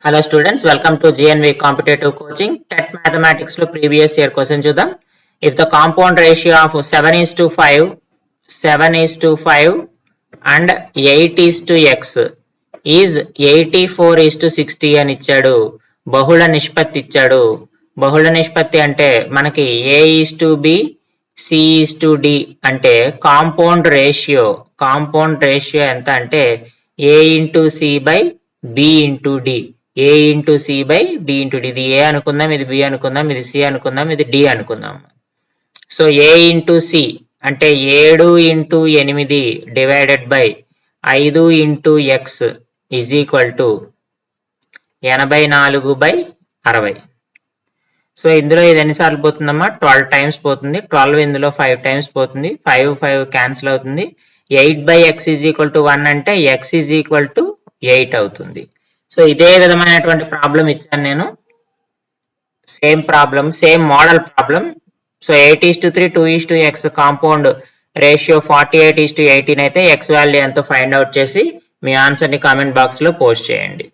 Hello students, welcome to GNV Competitive Coaching. TET Mathematics lo previous year question chudam. If the compound ratio of 7:5 and 8:x is 84:60 అని ఇచ్చాడు. బహుళ నిష్పత్తి ఇచ్చాడు. బహుళ నిష్పత్తి అంటే మనకి A:B C:D అంటే కాంపౌండ్ రేషియో ఎంత అంటే A/C/B/D. A/C/D. ఇది A అనుకుందాం, ఇది B అనుకుందాం, ఇది C అనుకుందాం, ఇది D అనుకుందాం. సో A/C అంటే 7/8 divided by 5x is equal to 84/60. So ఇందులో ఇది ఎన్నిసార్లు పోతుందమ్మా? 12 టైమ్స్ పోతుంది. 12 ఇందులో 5 టైమ్స్ పోతుంది. 5 క్యాన్సిల్ అవుతుంది. 8/x ఈజ్ ఈక్వల్ టు 1 అంటే x ఈజ్ ఈక్వల్ టు 8 అవుతుంది. సో ఇదే విధమైనటువంటి ప్రాబ్లం ఇచ్చాను నేను. Same model problem. So 8:3 2:x compound ratio 48:18 అయితే x వాల్యూ ఎంతో ఫైండ్ అవుట్ చేసి మీ ఆన్సర్ ని కామెంట్ బాక్స్ లో పోస్ట్ చేయండి.